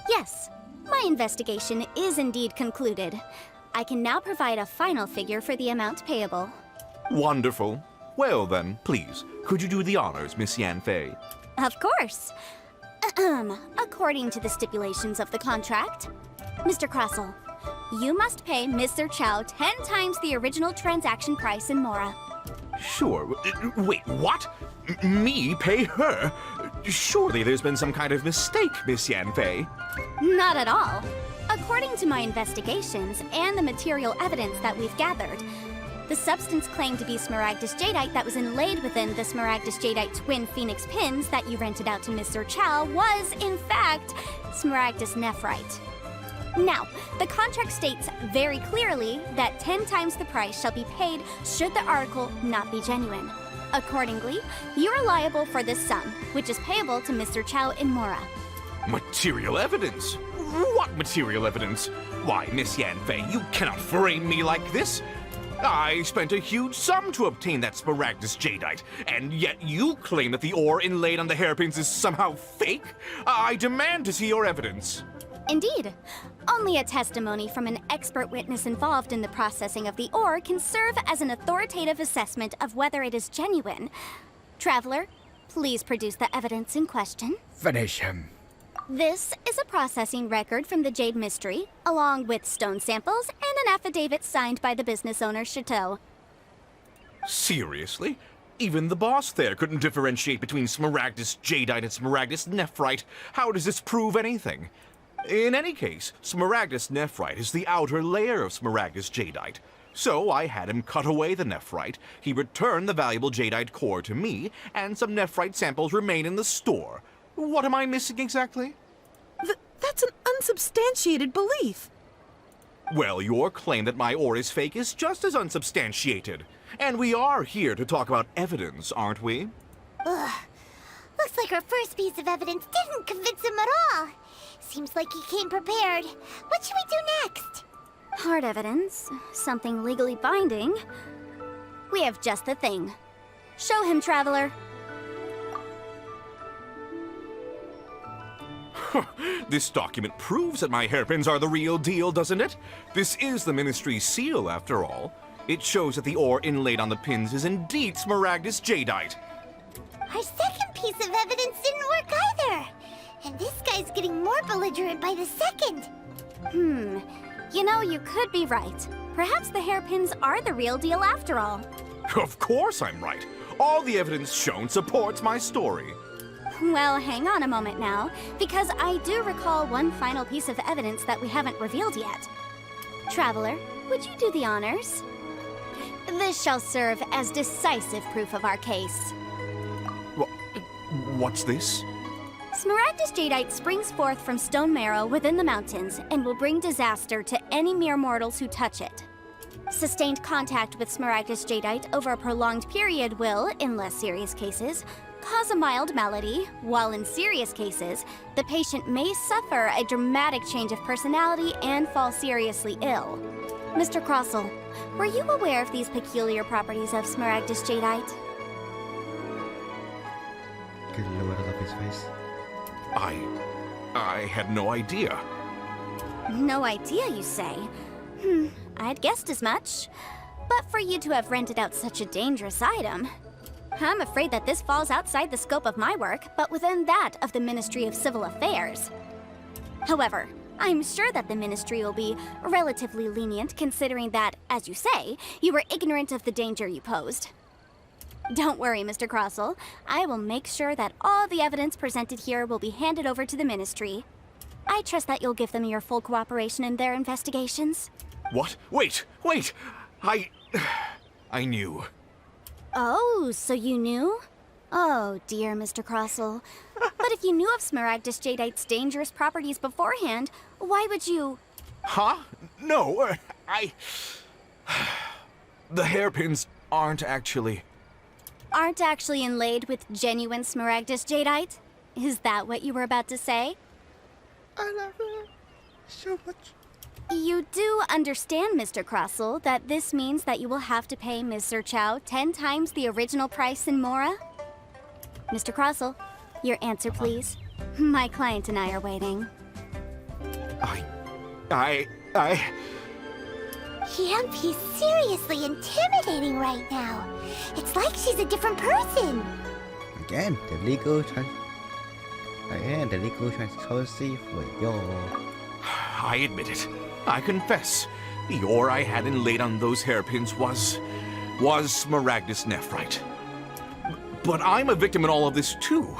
Yes, my investigation is indeed concluded. I can now provide a final figure for the amount payable. Wonderful. Well then, please, could you do the honors, Miss Yanfei? Of course. According to the stipulations of the contract, Mr. Crossell, you must pay Mr. Chow 10 times the original transaction price in Mora. Sure. Wait, what? Me pay her? Surely there's been some kind of mistake, Miss Yanfei. Not at all. According to my investigations and the material evidence that we've gathered, the substance claimed to be Smaragdus jadeite that was inlaid within the Smaragdus jadeite twin phoenix pins that you rented out to Mr. Chow was, in fact, Smaragdus nephrite. Now, the contract states very clearly that 10 times the price shall be paid should the article not be genuine. Accordingly, you are liable for this sum, which is payable to Mr. Chow in Mora. Material evidence? What material evidence? Why, Miss Yanfei, you cannot frame me like this. I spent a huge sum to obtain that Smaragdus jadeite, and yet you claim that the ore inlaid on the hairpins is somehow fake? I demand to see your evidence. Indeed. Only a testimony from an expert witness involved in the processing of the ore can serve as an authoritative assessment of whether it is genuine. Traveler, please produce the evidence in question. Finish him. This is a processing record from the Jade Mystery, along with stone samples and an affidavit signed by the business owner, Chateau. Seriously? Even the boss there couldn't differentiate between Smaragdus jadeite and Smaragdus nephrite. How does this prove anything? In any case, Smaragdus nephrite is the outer layer of Smaragdus jadeite. So I had him cut away the nephrite, he returned the valuable jadeite core to me, and some nephrite samples remain in the store. What am I missing exactly? That's an unsubstantiated belief. Well, your claim that my ore is fake is just as unsubstantiated. And we are here to talk about evidence, aren't we? Ugh. Looks like our first piece of evidence didn't convince him at all. Seems like he came prepared. What should we do next? Hard evidence, something legally binding. We have just the thing. Show him, Traveler. This document proves that my hairpins are the real deal, doesn't it? This is the Ministry's seal, after all. It shows that the ore inlaid on the pins is indeed Smaragdus jadeite. Our second piece of evidence didn't work either. And this guy's getting more belligerent by the second. You know, you could be right. Perhaps the hairpins are the real deal after all. Of course I'm right. All the evidence shown supports my story. Well, hang on a moment now, because I do recall one final piece of evidence that we haven't revealed yet. Traveler, would you do the honors? This shall serve as decisive proof of our case. What's this? Smaragdus jadeite springs forth from stone marrow within the mountains and will bring disaster to any mere mortals who touch it. Sustained contact with Smaragdus jadeite over a prolonged period will, in less serious cases, cause a mild malady, while in serious cases, the patient may suffer a dramatic change of personality and fall seriously ill. Mr. Crossell, were you aware of these peculiar properties of Smaragdus jadeite? Good lord, I love his face. I had no idea. No idea, you say? I'd guessed as much. But for you to have rented out such a dangerous item, I'm afraid that this falls outside the scope of my work, but within that of the Ministry of Civil Affairs. However, I'm sure that the Ministry will be relatively lenient considering that, as you say, you were ignorant of the danger you posed. Don't worry, Mr. Crossell. I will make sure that all the evidence presented here will be handed over to the Ministry. I trust that you'll give them your full cooperation in their investigations. What? Wait! I knew. Oh, so you knew? Oh, dear Mr. Crossell. But if you knew of Smaragdus jadeite's dangerous properties beforehand, why would you... Huh? No, The hairpins aren't actually inlaid with genuine Smaragdus jadeite? Is that what you were about to say? I love her so much. You do understand, Mr. Crossell, that this means that you will have to pay Ms. Zerchow 10 times the original price in Mora? Mr. Crossell, your answer, please. My client and I are waiting. Yanfei's seriously intimidating right now. It's like she's a different person. Again, the legal transparency for y'all. I admit it. I confess. The ore I had inlaid on those hairpins was Smaragdus nephrite. But I'm a victim in all of this too.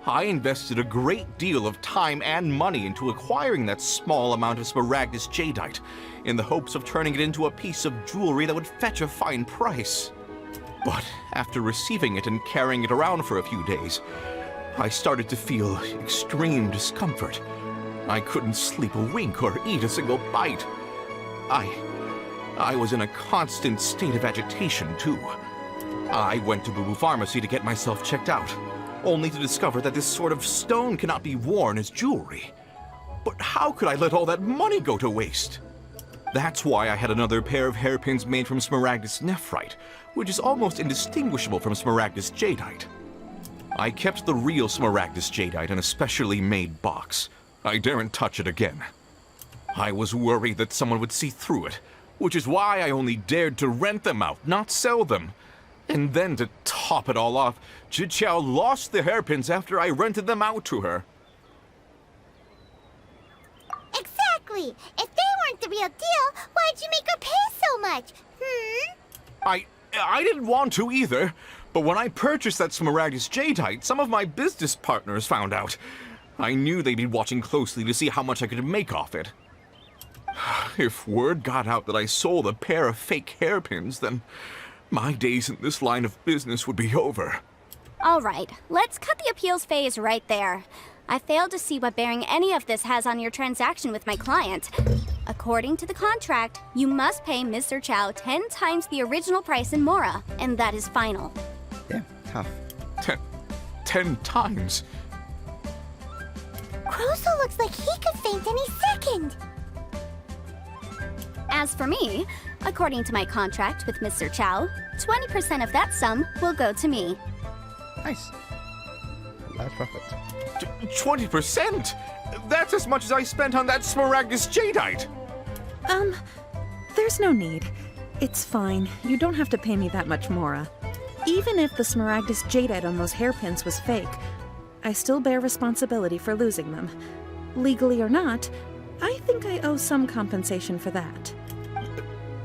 I invested a great deal of time and money into acquiring that small amount of Smaragdus jadeite in the hopes of turning it into a piece of jewelry that would fetch a fine price. But after receiving it and carrying it around for a few days, I started to feel extreme discomfort. I couldn't sleep a wink or eat a single bite. I was in a constant state of agitation, too. I went to Boo Boo Pharmacy to get myself checked out, only to discover that this sort of stone cannot be worn as jewelry. But how could I let all that money go to waste? That's why I had another pair of hairpins made from Smaragdus nephrite, which is almost indistinguishable from Smaragdus jadeite. I kept the real Smaragdus jadeite in a specially made box. I daren't touch it again. I was worried that someone would see through it, which is why I only dared to rent them out, not sell them. And then to top it all off, Zhiqiao lost the hairpins after I rented them out to her. Exactly. If they weren't the real deal, why'd you make her pay so much? I didn't want to either, but when I purchased that Smaragdus jadeite, some of my business partners found out. I knew they'd be watching closely to see how much I could make off it. If word got out that I sold a pair of fake hairpins, then my days in this line of business would be over. All right, let's cut the appeals phase right there. I failed to see what bearing any of this has on your transaction with my client. According to the contract, you must pay Ms. Zerchow 10 times the original price in Mora, and that is final. Yeah, tough. 10 times. Croso looks like he could faint any second. As for me, according to my contract with Mr. Chow, 20% of that sum will go to me. Nice. Large profit. 20%? That's as much as I spent on that Smaragdus Jadeite. There's no need. It's fine. You don't have to pay me that much, Mora. Even if the Smaragdus Jadeite on those hairpins was fake, I still bear responsibility for losing them. Legally or not, I think I owe some compensation for that.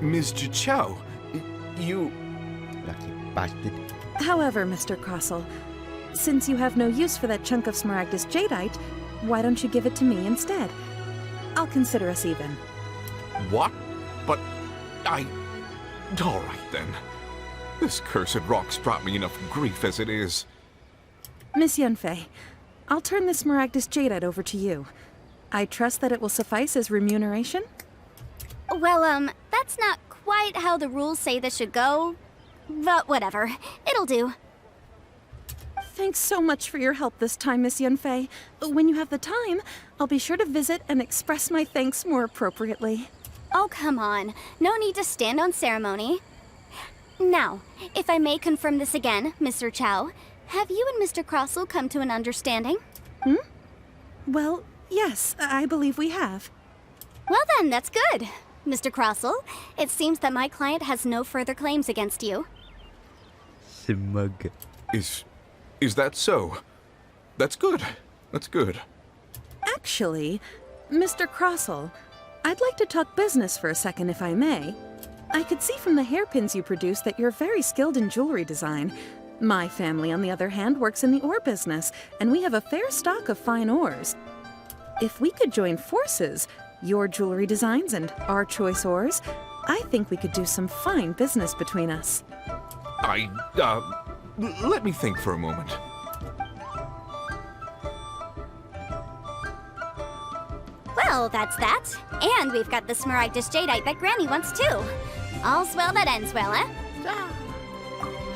Mr. Chow, you... Lucky bastard. However, Mr. Crossell, since you have no use for that chunk of Smaragdus Jadeite, why don't you give it to me instead? I'll consider us even. What? But I... All right then. This cursed rock's brought me enough grief as it is. Miss Yanfei, I'll turn the Smaragdus Jadeite over to you. I trust that it will suffice as remuneration? Well, that's not quite how the rules say this should go. But whatever. It'll do. Thanks so much for your help this time, Miss Yanfei. When you have the time, I'll be sure to visit and express my thanks more appropriately. Oh, come on. No need to stand on ceremony. Now, if I may confirm this again, Mr. Chow, have you and Mr. Crossell come to an understanding? Well, yes, I believe we have. Well then, that's good. Mr. Crossell, it seems that my client has no further claims against you. Smug. Is that so? That's good. That's good. Actually, Mr. Crossell, I'd like to talk business for a second, if I may. I could see from the hairpins you produce that you're very skilled in jewelry design. My family, on the other hand, works in the ore business, and we have a fair stock of fine ores. If we could join forces, your jewelry designs and our choice ores, I think we could do some fine business between us. Let me think for a moment. Well, that's that. And we've got the Smaragdus Jadeite that Granny wants too. All's well that ends well, eh?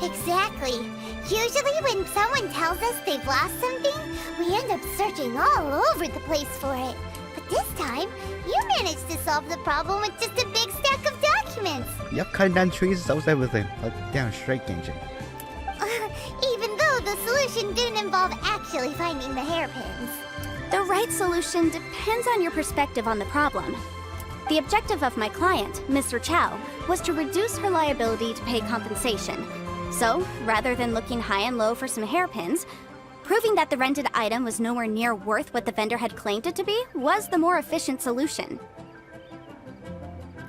Exactly. Usually when someone tells us they've lost something, we end up searching all over the place for it. But this time, you managed to solve the problem with just a big stack of documents. Yep, cutting down trees solves everything. Like, damn straight engine. Even though the solution didn't involve actually finding the hairpins. The right solution depends on your perspective on the problem. The objective of my client, Mr. Chow, was to reduce her liability to pay compensation. So, rather than looking high and low for some hairpins, proving that the rented item was nowhere near worth what the vendor had claimed it to be was the more efficient solution.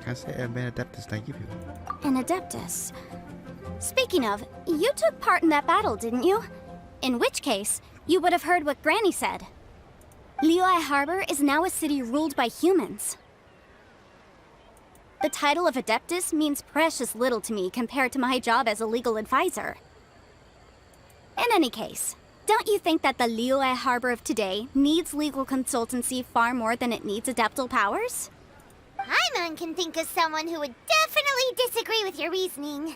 Can't say I've been adeptus, thank you. An Adeptus. Speaking of, you took part in that battle, didn't you? In which case, you would have heard what Granny said. Liyue Harbor is now a city ruled by humans. The title of Adeptus means precious little to me compared to my job as a legal advisor. In any case, don't you think that the Liyue Harbor of today needs legal consultancy far more than it needs adeptal powers? Paimon can think of someone who would definitely disagree with your reasoning.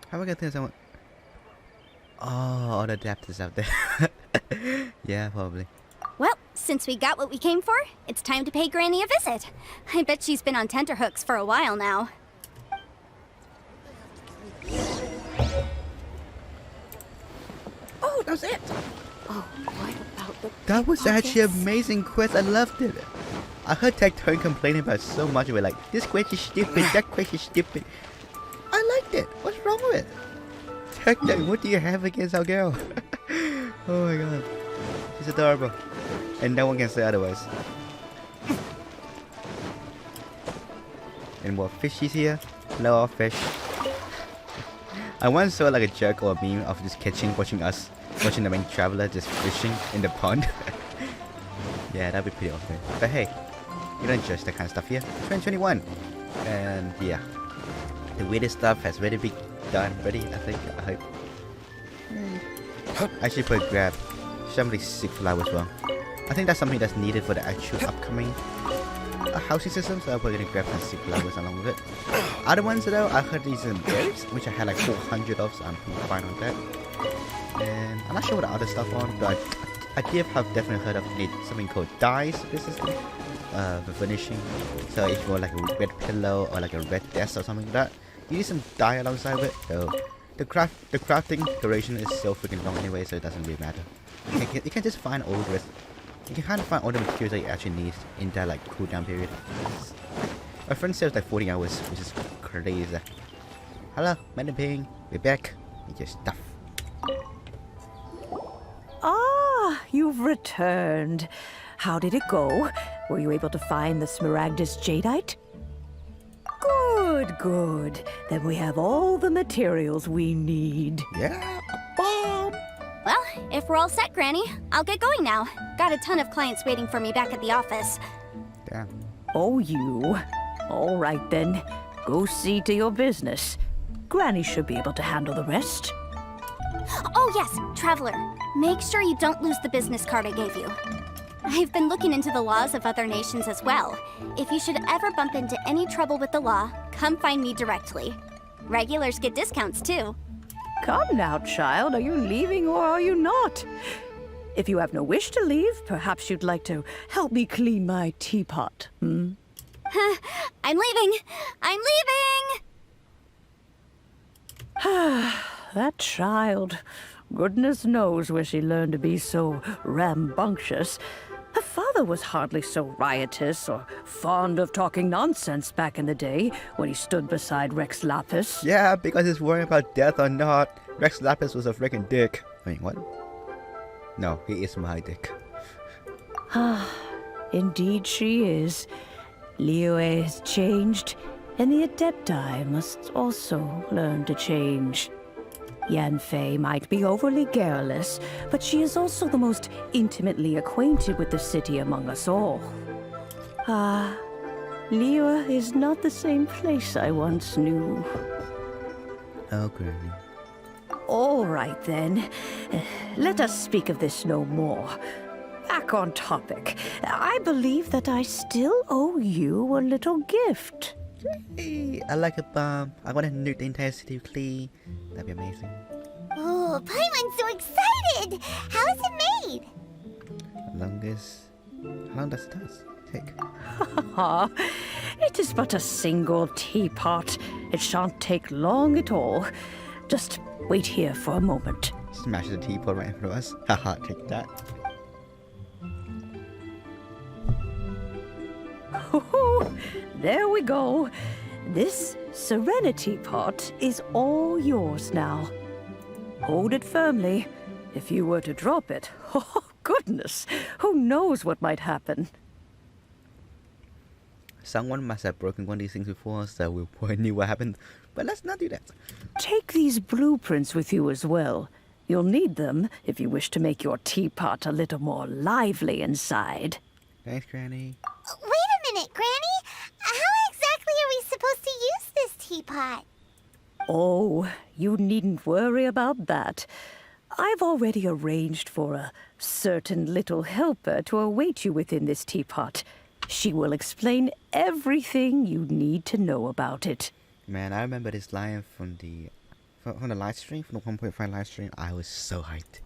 How am I gonna think of someone? Oh, all the adapters out there. Yeah, probably. Well, since we got what we came for, it's time to pay Granny a visit. I bet she's been on tenterhooks for a while now. Oh, that was it. Oh, what about the That was actually an pickpockets? amazing quest. I loved it. I heard Tectone complaining about it so much. We're like, this quest is stupid, that quest is stupid. I liked it. What's wrong with it? Tectone, what do you have against our girl? Oh my god. She's adorable. And no one can say otherwise. And more fishies here. Hello, all fish. I once saw like a joke or a meme of just watching the main traveler just fishing in the pond. Yeah, that'd be pretty awesome. But hey, you don't judge that kind of stuff here. 2021. And yeah. The weirdest stuff has already been done already, I think. I hope. I should put grab some of these sick flowers as well. I think that's something that's needed for the actual upcoming housing system, so I'm probably gonna grab some sick flowers along with it. Other ones though, I heard these berries, which I had like 400 of, so I'm fine with that. And I'm not sure what the other stuff on, but I have definitely heard of something called dyes for this system. For finishing. So if you want like a red pillow or like a red desk or something like that, you need some dye alongside with it. So the crafting duration is so freaking long anyway, so it doesn't really matter. You can just find all the rest. You can kind of find all the materials that you actually need in that like cooldown period. My friend says like 40 hours, which is crazy. Hello, Madam Ping. We're back with your stuff. Ah, you've returned. How did it go? Were you able to find the Smaragdus Jadeite? Good, good. Then we have all the materials we need. Yeah, bomb! Well, if we're all set, Granny, I'll get going now. Got a ton of clients waiting for me back at the office. Damn. Oh, you. All right then. Go see to your business. Granny should be able to handle the rest. Oh yes, Traveler. Make sure you don't lose the business card I gave you. I've been looking into the laws of other nations as well. If you should ever bump into any trouble with the law, come find me directly. Regulars get discounts too. Come now, child. Are you leaving or are you not? If you have no wish to leave, perhaps you'd like to help me clean my teapot, hmm? I'm leaving! I'm leaving! That child. Goodness knows where she learned to be so rambunctious. Her father was hardly so riotous or fond of talking nonsense back in the day when he stood beside Rex Lapis. Yeah, because he's worrying about death or not. Rex Lapis was a freaking dick. Wait, what? No, he is my dick. Indeed she is. Liyue has changed, and the Adepti must also learn to change. Yanfei might be overly garrulous, but she is also the most intimately acquainted with the city among us all. Liyue is not the same place I once knew. Oh, Granny. All right, then. Let us speak of this no more. Back on topic. I believe that I still owe you a little gift. Hey, I like a bomb. I want to nuke the entire city clean. That'd be amazing. Oh, Paimon's so excited! How is it made? How long does it take? It is but a single teapot. It shan't take long at all. Just wait here for a moment. Smash the teapot right in front of us. Haha, take that. There we go. This Serenity Pot is all yours now. Hold it firmly. If you were to drop it, oh goodness, who knows what might happen. Someone must have broken one of these things before, so we probably knew what happened. But let's not do that. Take these blueprints with you as well. You'll need them if you wish to make your teapot a little more lively inside. Thanks, Granny. Wait a minute, Granny! How exactly are we supposed to use this teapot? Oh, you needn't worry about that. I've already arranged for a certain little helper to await you within this teapot. She will explain everything you need to know about it. Man, I remember this line from the live stream, from the 1.5 live stream. I was so hyped.